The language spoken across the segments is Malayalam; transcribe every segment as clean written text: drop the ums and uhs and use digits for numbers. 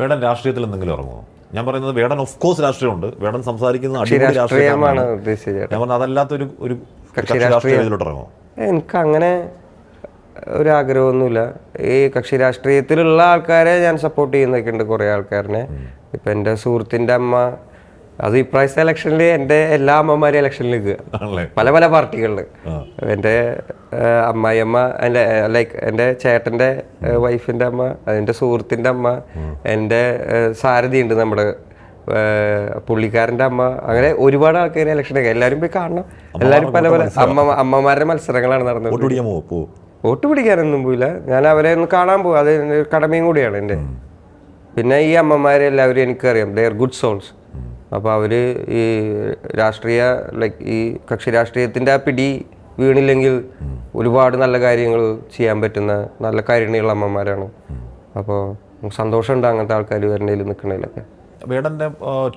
വേടൻ രാഷ്ട്രീയത്തിൽ എന്തെങ്കിലും ഇറങ്ങുമോ? ഞാൻ പറയുന്നത് വേടൻ ഓഫ് കോഴ്സ് രാഷ്ട്രീയമുണ്ട്, വേടൻ സംസാരിക്കുന്ന അടിപൊളി രാഷ്ട്രീയമാണ്. ഞാൻ പറഞ്ഞത് അതല്ലാത്തൊരു ഒരു കക്ഷി രാഷ്ട്രീയത്തിലോട്ട് ഇറങ്ങുമോ? എനിക്ക് അങ്ങനെ ഒരു ആഗ്രഹമൊന്നുമില്ല. ഈ കക്ഷി രാഷ്ട്രീയത്തിലുള്ള ആൾക്കാരെ ഞാൻ സപ്പോർട്ട് ചെയ്യുന്നൊക്കെ ഉണ്ട്, കുറേ ആൾക്കാരനെ. ഇപ്പം എൻ്റെ സുഹൃത്തിൻ്റെ അമ്മ, അത് ഇപ്രാവശ്യത്തെ ഇലക്ഷനിൽ എൻ്റെ എല്ലാ അമ്മമാരും ഇലക്ഷനിൽ നിൽക്കുക, പല പല പാർട്ടികളിൽ. എൻ്റെ അമ്മായിയമ്മ, എൻ്റെ ലൈക്ക് എൻ്റെ ചേട്ടൻ്റെ വൈഫിൻ്റെ അമ്മ, എൻ്റെ സുഹൃത്തിൻ്റെ അമ്മ, എൻ്റെ സാരഥി ഉണ്ട് നമ്മുടെ പുള്ളിക്കാരൻ്റെ അമ്മ, അങ്ങനെ ഒരുപാട് ആൾക്കാർ ഇലക്ഷനൊക്കെ എല്ലാവരും പോയി കാണണം. എല്ലാവരും പല പല അമ്മമാരുടെ മത്സരങ്ങളാണ് നടന്നത്. വോട്ട് പിടിക്കാനൊന്നും പോയില്ല, ഞാൻ അവരെ ഒന്ന് കാണാൻ പോകും, അത് കടമയും കൂടിയാണ് എൻ്റെ. പിന്നെ ഈ അമ്മമാരെല്ലാവരും എനിക്കറിയാം, ദേ ആർ ഗുഡ് സോൾസ്. അപ്പോൾ അവർ ഈ രാഷ്ട്രീയ ലൈക്ക് ഈ കക്ഷി രാഷ്ട്രീയത്തിൻ്റെ ആ പിടി വീണില്ലെങ്കിൽ ഒരുപാട് നല്ല കാര്യങ്ങൾ ചെയ്യാൻ പറ്റുന്ന നല്ല കരുണയുള്ള അമ്മമാരാണ്. അപ്പോൾ സന്തോഷമുണ്ട് അങ്ങനത്തെ ആൾക്കാർ വരുന്നതിൽ നിൽക്കുന്നതിലൊക്കെ. വേടൻ്റെ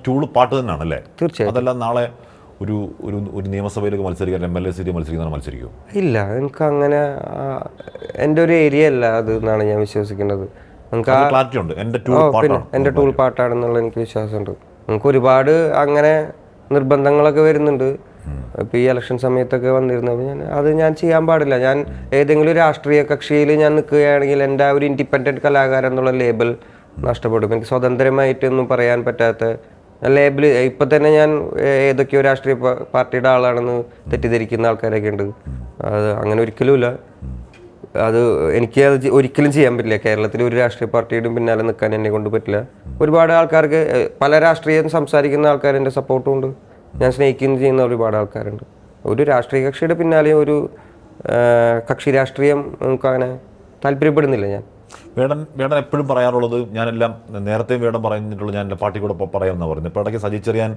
ടൂള് പാട്ട് തന്നെയാണല്ലേ? തീർച്ചയായും. അതല്ല നാളെ ഒരു ഒരു ഒരു നിയമസഭയിലേക്ക് മത്സരിക്കാൻ, MLA സീറ്റ് മത്സരിക്കുന്ന മത്സരിക്കുമോ? ഇല്ല, എനിക്ക് അങ്ങനെ എൻ്റെ ഒരു ഏരിയ അല്ല അത് എന്നാണ് ഞാൻ വിശ്വസിക്കുന്നത്. നമുക്ക് ക്ലാരിറ്റി ഉണ്ട്, പിന്നെ എൻ്റെ ടൂൾ പാട്ടാണെന്നുള്ള എനിക്ക് വിശ്വാസമുണ്ട്. നമുക്ക് ഒരുപാട് അങ്ങനെ നിർബന്ധങ്ങളൊക്കെ വരുന്നുണ്ട്. ഇപ്പോൾ ഈ ഇലക്ഷൻ സമയത്തൊക്കെ വന്നിരുന്നപ്പോൾ ഞാൻ ചെയ്യാൻ പാടില്ല. ഞാൻ ഏതെങ്കിലും രാഷ്ട്രീയ കക്ഷിയിൽ ഞാൻ നിൽക്കുകയാണെങ്കിൽ എൻ്റെ ആ ഒരു ഇൻഡിപെൻഡൻറ്റ് കലാകാരൻ എന്നുള്ള ലേബൽ നഷ്ടപ്പെടും. എനിക്ക് സ്വതന്ത്രമായിട്ടൊന്നും പറയാൻ പറ്റാത്ത ലേബിൾ. ഇപ്പം തന്നെ ഞാൻ ഏതൊക്കെയോ രാഷ്ട്രീയ പാർട്ടിയുടെ ആളാണെന്ന് തെറ്റിദ്ധരിക്കുന്ന ആൾക്കാരൊക്കെ ഉണ്ട്. അത് അങ്ങനെ ഒരിക്കലുമില്ല. അത് എനിക്ക് അത് ഒരിക്കലും ചെയ്യാൻ പറ്റില്ല. കേരളത്തിൽ ഒരു രാഷ്ട്രീയ പാർട്ടിയുടെയും പിന്നാലെ നിൽക്കാൻ എന്നെ കൊണ്ട് പറ്റില്ല. ഒരുപാട് ആൾക്കാർക്ക്, പല രാഷ്ട്രീയം സംസാരിക്കുന്ന ആൾക്കാർ എൻ്റെ സപ്പോർട്ടും ഉണ്ട്, ഞാൻ സ്നേഹിക്കുകയും ചെയ്യുന്ന ഒരുപാട് ആൾക്കാരുണ്ട്. ഒരു രാഷ്ട്രീയ കക്ഷിയുടെ പിന്നാലെ ഒരു കക്ഷി രാഷ്ട്രീയം നമുക്ക് അങ്ങനെ താല്പര്യപ്പെടുന്നില്ല ഞാൻ. വേടൻ എപ്പോഴും പറയാറുള്ളത്, ഞാനെല്ലാം നേരത്തെയും വേടൻ പറഞ്ഞിട്ടുള്ളത് ഞാൻ എൻ്റെ പാർട്ടി കൂടെ പറയാമെന്നാണ് പറയുന്നത്. ഇപ്പോൾ ഇടയ്ക്ക് സജി ചെറിയാൻ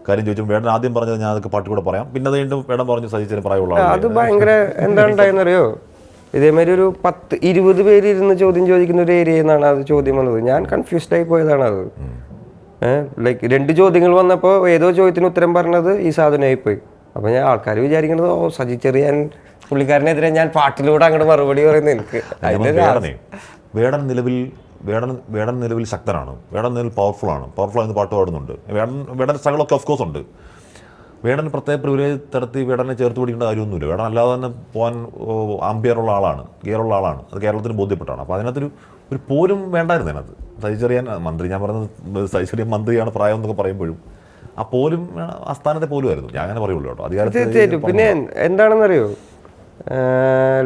കാര്യം ചോദിച്ചു, വേടൻ ആദ്യം പറഞ്ഞത് ഞാൻ അതൊക്കെ പാർട്ടി കൂടെ പറയാം, പിന്നെ അത് വീണ്ടും വേടൻ പറഞ്ഞു സജി ചെറിയാൻ പറയുള്ളൂ. അത് ഭയങ്കര എന്താണെന്നറിയോ, ഇതേമാതിരി ഒരു 10-20 പേര് ഇരുന്ന് ചോദ്യം ചോദിക്കുന്ന ഒരു ഏരിയയിൽ നിന്നാണ് അത് ചോദ്യം വന്നത്. ഞാൻ കൺഫ്യൂസ്ഡ് ആയി പോയതാണ് അത്. ലൈക്ക് 2 ചോദ്യങ്ങൾ വന്നപ്പോൾ ഏതോ ചോദ്യത്തിന് ഉത്തരം പറഞ്ഞത് ഈ സാധനമായിപ്പോയി. അപ്പോൾ ഞാൻ ആൾക്കാർ വിചാരിക്കുന്നത് സജി ചെറിയാൻ പുള്ളിക്കാരനെതിരെ ഞാൻ പാട്ടിലൂടെ അങ്ങോട്ട് മറുപടി പറയുന്നത്. എനിക്ക് വേടൻ നിലവിൽ ശക്തനാണ്, വേടൻ നിലവിൽ പവർഫുള്ളാണ്, പവർഫുള്ളായെന്ന് പാട്ട് പാടുന്നുണ്ട്. വേടൻ സ്ട്രഗിളൊക്കെ ഓഫ് കോഴ്സ് ഉണ്ട്. വേടൻ പ്രത്യേക പ്രിവിലേജ് തരത്തി വേടനെ ചേർത്ത് പിടിക്കേണ്ട കാര്യമൊന്നുമില്ല. വേടൻ അല്ലാതെ തന്നെ പോകാൻ ആംബിയറുള്ള ആളാണ്, ഗിയറുള്ള ആളാണ്. അത് കേരളത്തിന് ബോധ്യപ്പെട്ടാണ്. അപ്പോൾ അതിനകത്തൊരു പോലും വേണ്ടായിരുന്നു അതിനകത്ത്. സജിച്ചെറിയാൻ മന്ത്രി, ഞാൻ പറയുന്നത് സജിച്ചെറിയാൻ മന്ത്രിയാണ് പ്രായം എന്നൊക്കെ പറയുമ്പോഴും ആ പോലും ആസ്ഥാനത്തെ പോലും ആയിരുന്നു. ഞാൻ അങ്ങനെ പറയുള്ളൂ കേട്ടോ, അധികാരത്തിൽ. പിന്നെ എന്താണെന്നറിയോ,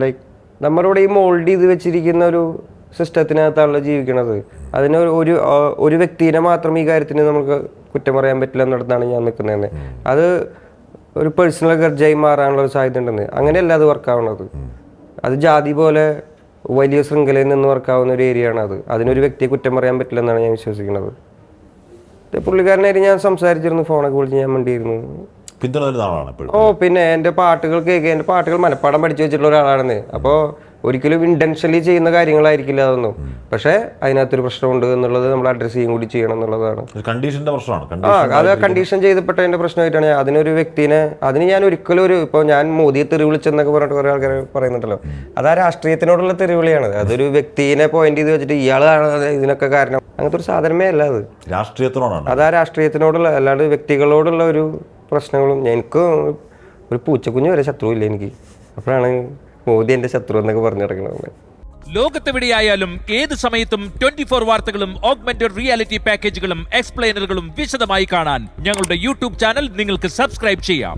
ലൈക്ക് നമ്മളിവിടെ ഈ മോൾഡ് ചെയ്ത് വെച്ചിരിക്കുന്ന ഒരു സിസ്റ്റത്തിനകത്താണല്ലോ ജീവിക്കണത്. അതിന് ഒരു വ്യക്തിനെ മാത്രം ഈ കാര്യത്തിന് നമുക്ക് കുറ്റം പറയാൻ പറ്റില്ല എന്നിടത്താണ് ഞാൻ നിൽക്കുന്നത്. അത് ഒരു പേഴ്സണൽ ഗർജായി മാറാനുള്ള ഒരു സാധ്യത ഉണ്ടെന്ന്. അങ്ങനെയല്ല അത് വർക്കാവുന്നത്. അത് ജാതി പോലെ വലിയ ശൃംഖലയിൽ നിന്ന് വർക്കാവുന്ന ഒരു ഏരിയ ആണ് അത്. അതിനൊരു വ്യക്തിയെ കുറ്റം പറയാൻ പറ്റില്ല എന്നാണ് ഞാൻ വിശ്വസിക്കുന്നത്. പുള്ളിക്കാരനായിട്ട് ഞാൻ സംസാരിച്ചിരുന്നു, ഫോണൊക്കെ വിളിച്ച് ഞാൻ വേണ്ടിയിരുന്നു. പിന്നെ എൻ്റെ പാട്ടുകൾ കേൾക്കുക, എൻ്റെ പാട്ടുകൾ മനപ്പാടം പഠിച്ചു വെച്ചിട്ടുള്ള ഒരാളാണെന്ന്. അപ്പോൾ ഒരിക്കലും ഇൻറ്റൻഷനലി ചെയ്യുന്ന കാര്യങ്ങളായിരിക്കില്ല അതൊന്നും. പക്ഷേ അതിനകത്തൊരു പ്രശ്നമുണ്ട് എന്നുള്ളത് നമ്മൾ അഡ്രസ്സ് ചെയ്യും കൂടി ചെയ്യണം എന്നുള്ളതാണ്. കണ്ടീഷൻ്റെ പ്രശ്നമാണ്. അത് കണ്ടീഷൻ ചെയ്തപ്പെട്ടതിൻ്റെ പ്രശ്നമായിട്ടാണ്. അതിനൊരു വ്യക്തിനെ, അതിന് ഞാൻ ഒരിക്കലും ഇപ്പോൾ ഞാൻ മോദിയെ തെറി വിളിച്ചെന്നൊക്കെ പറഞ്ഞിട്ട് കുറേ ആൾക്കാർ പറയുന്നുണ്ടല്ലോ, അത് ആ രാഷ്ട്രീയത്തിനോടുള്ള തെറിവിളിയാണ്. അതൊരു വ്യക്തിനെ പോയിന്റ് ചെയ്ത് വെച്ചിട്ട് ഇയാളാണ് ഇതിനൊക്കെ കാരണം, അങ്ങനത്തെ ഒരു സാധനമേ അല്ല അത്. രാഷ്ട്രീയത്തിനോടാണ്, അത് ആ രാഷ്ട്രീയത്തിനോടുള്ള, അല്ലാണ്ട് വ്യക്തികളോടുള്ള ഒരു പ്രശ്നങ്ങളും. എനിക്ക് ഒരു പൂച്ചക്കുഞ്ഞ് വരെ ശത്രുവില്ല എനിക്ക്. അപ്പോഴാണ് മോദി എൻ്റെ ശത്രു എന്നൊക്കെ പറഞ്ഞു നടക്കുന്നത്. ലോകത്തെവിടെയായാലും ഏത് സമയത്തും 24 വാർത്തകളും ഓഗ്മെന്റഡ് റിയാലിറ്റി പാക്കേജുകളും എക്സ്പ്ലെയിനറുകളും വിശദമായി കാണാൻ ഞങ്ങളുടെ യൂട്യൂബ് ചാനൽ നിങ്ങൾക്ക് സബ്സ്ക്രൈബ് ചെയ്യാം.